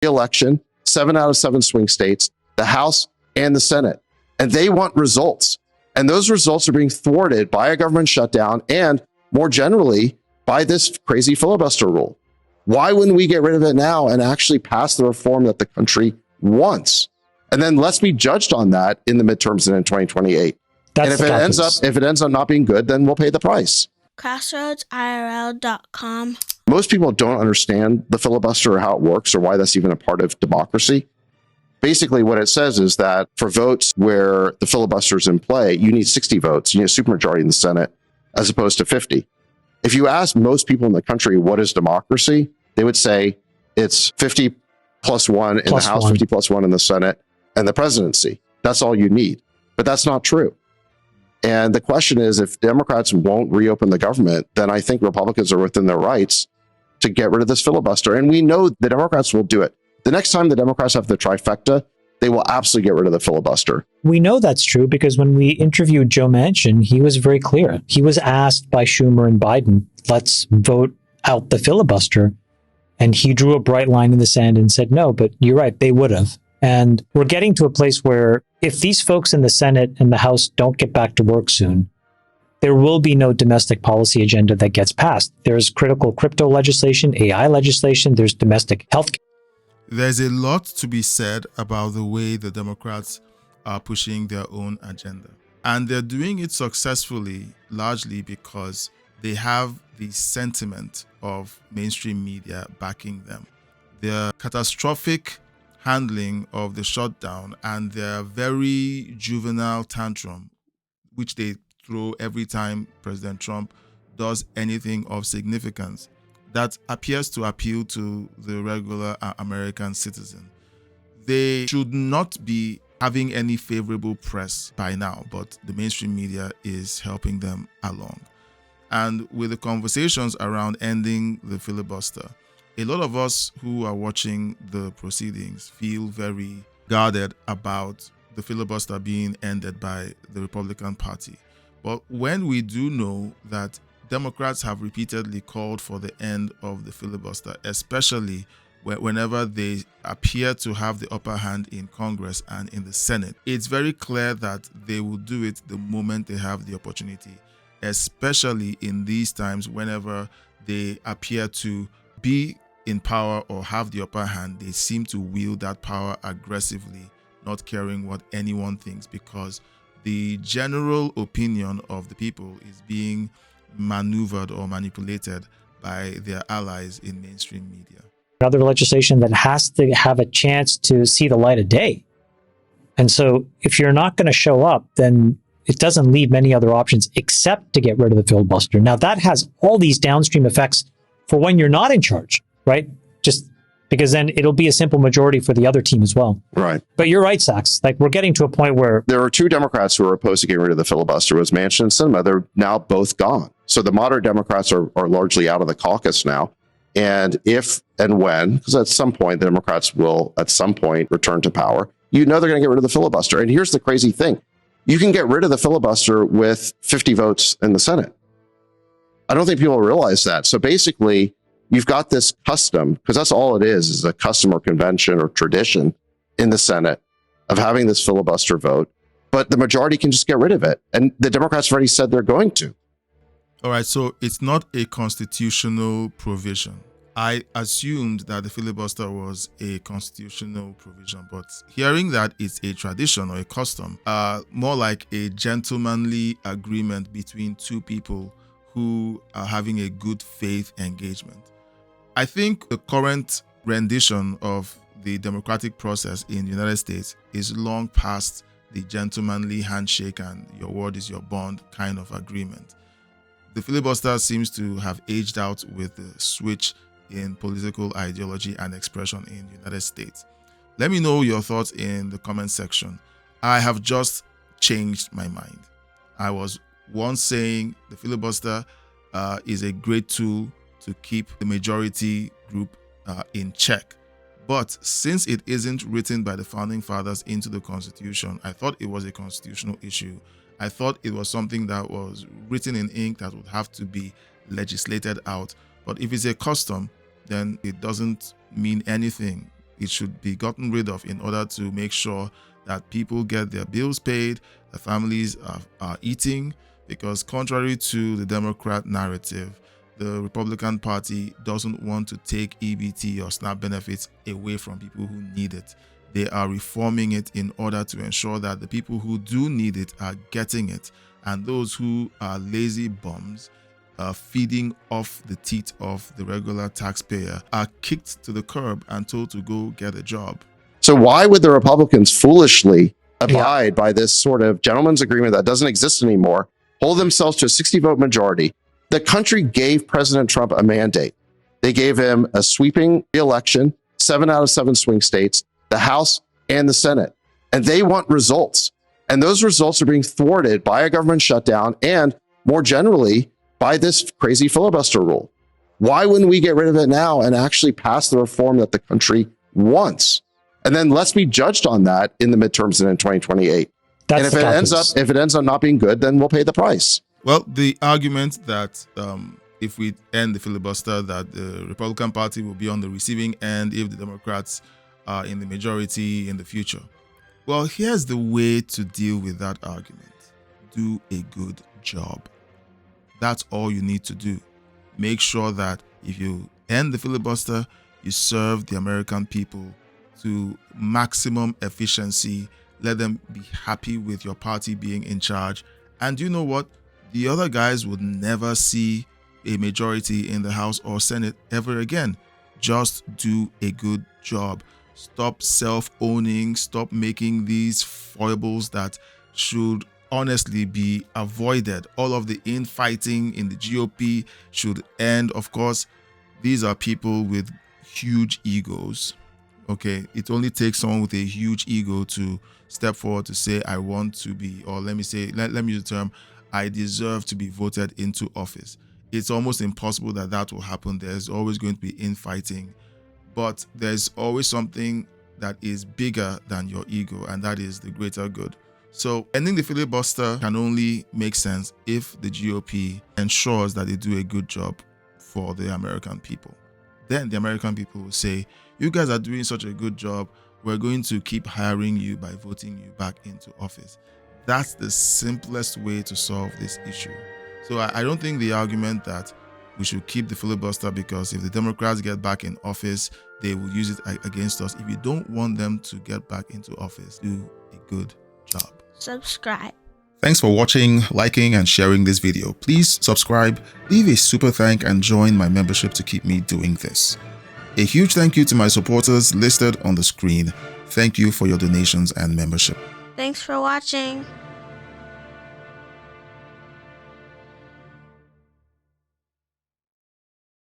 election, 7 out of 7 swing states, the House and the Senate. And they want results. And those results are being thwarted by a government shutdown and, more generally, by this crazy filibuster rule. Why wouldn't we get rid of it now and actually pass the reform that the country wants? And then let's be judged on that in the midterms and in 2028. And if it ends up not being good, then we'll pay the price. CrossroadsIRL.com. Most people don't understand the filibuster or how it works or why that's even a part of democracy. Basically, what it says is that for votes where the filibuster is in play, you need 60 votes. You need a supermajority in the Senate as opposed to 50. If you ask most people in the country what is democracy, they would say it's 50 plus 1 in the House, 50 plus 1 in the Senate, and the presidency. That's all you need. But that's not true. And the question is, if Democrats won't reopen the government, then I think Republicans are within their rights to get rid of this filibuster. And we know the Democrats will do it. The next time the Democrats have the trifecta, they will absolutely get rid of the filibuster. We know that's true because when we interviewed Joe Manchin, he was very clear. He was asked by Schumer and Biden, let's vote out the filibuster. And he drew a bright line in the sand and said, no, but you're right, they would have. And we're getting to a place where if these folks in the Senate and the House don't get back to work soon, there will be no domestic policy agenda that gets passed. There's critical crypto legislation, AI legislation, there's domestic health. There's a lot to be said about the way the Democrats are pushing their own agenda. And they're doing it successfully, largely because they have the sentiment of mainstream media backing them. Their catastrophic handling of the shutdown and their very juvenile tantrum, which they throw every time President Trump does anything of significance, that appears to appeal to the regular American citizen. They should not be having any favorable press by now, but the mainstream media is helping them along. And with the conversations around ending the filibuster, a lot of us who are watching the proceedings feel very guarded about the filibuster being ended by the Republican Party. But when we do know that Democrats have repeatedly called for the end of the filibuster, especially whenever they appear to have the upper hand in Congress and in the Senate, it's very clear that they will do it the moment they have the opportunity, especially in these times whenever they appear to be in power or have the upper hand. They seem to wield that power aggressively, not caring what anyone thinks, because the general opinion of the people is being maneuvered or manipulated by their allies in mainstream media. Another legislation that has to have a chance to see the light of day. And so if you're not going to show up, then it doesn't leave many other options except to get rid of the filibuster. Now, that has all these downstream effects for when you're not in charge, right? Just because then it'll be a simple majority for the other team as well. Right. But you're right, Sachs. Like, we're getting to a point where there are 2 Democrats who are opposed to getting rid of the filibuster. It was Manchin and Sinema. They're now both gone. So the moderate Democrats are largely out of the caucus now. And if and when, because at some point the Democrats will at some point return to power, you know they're going to get rid of the filibuster. And here's the crazy thing. You can get rid of the filibuster with 50 votes in the Senate. I don't think people realize that. So basically, you've got this custom, because that's all it is a custom or convention or tradition in the Senate of having this filibuster vote. But the majority can just get rid of it. And the Democrats already said they're going to. All right, so it's not a constitutional provision. I assumed that the filibuster was a constitutional provision, but hearing that it's a tradition or a custom, more like a gentlemanly agreement between 2 people who are having a good faith engagement. I think the current rendition of the democratic process in the United States is long past the gentlemanly handshake and your word is your bond kind of agreement. The filibuster seems to have aged out with the switch in political ideology and expression in the United States. Let me know your thoughts in the comment section. I have just changed my mind. I was once saying the filibuster is a great tool to keep the majority group in check. But since it isn't written by the founding fathers into the Constitution, I thought it was a constitutional issue. I thought it was something that was written in ink that would have to be legislated out. But if it's a custom, then it doesn't mean anything It should be gotten rid of in order to make sure that people get their bills paid, the families are eating, because contrary to the Democrat narrative, the Republican Party doesn't want to take EBT or SNAP benefits away from people who need it. They are reforming it in order to ensure that the people who do need it are getting it, and those who are lazy bums feeding off the teat of the regular taxpayer are kicked to the curb and told to go get a job. So why would the Republicans foolishly abide by this sort of gentleman's agreement that doesn't exist anymore, hold themselves to a 60-vote majority? The country gave President Trump a mandate. They gave him a sweeping re-election, 7 out of 7 swing states, the House and the Senate. And they want results. And those results are being thwarted by a government shutdown and, more generally, by this crazy filibuster rule. Why wouldn't we get rid of it now and actually pass the reform that the country wants? And then let's be judged on that in the midterms and in 2028. And if it ends up not being good, then we'll pay the price. Well, the argument that if we end the filibuster, that the Republican Party will be on the receiving end if the Democrats are in the majority in the future. Well, here's the way to deal with that argument. Do a good job. That's all you need to do. Make sure that if you end the filibuster, you serve the American people to maximum efficiency. Let them be happy with your party being in charge. And you know what? The other guys would never see a majority in the House or Senate ever again. Just do a good job. Stop self-owning. Stop making these foibles that should honestly be avoided. All of the infighting in the GOP should end. Of course, these are people with huge egos. Okay, it only takes someone with a huge ego to step forward to say, I want to be, or let me use the term, I deserve to be voted into office. It's almost impossible that that will happen. There's always going to be infighting, but there's always something that is bigger than your ego, and that is the greater good. So ending the filibuster can only make sense if the GOP ensures that they do a good job for the American people. Then the American people will say, you guys are doing such a good job, we're going to keep hiring you by voting you back into office. That's the simplest way to solve this issue. So I don't think the argument that we should keep the filibuster because if the Democrats get back in office, they will use it against us. If you don't want them to get back into office, do a good job. Subscribe. Thanks for watching, liking, and sharing this video. Please subscribe, leave a super thank, and join my membership to keep me doing this. A huge thank you to my supporters listed on the screen. Thank you for your donations and membership. Thanks for watching.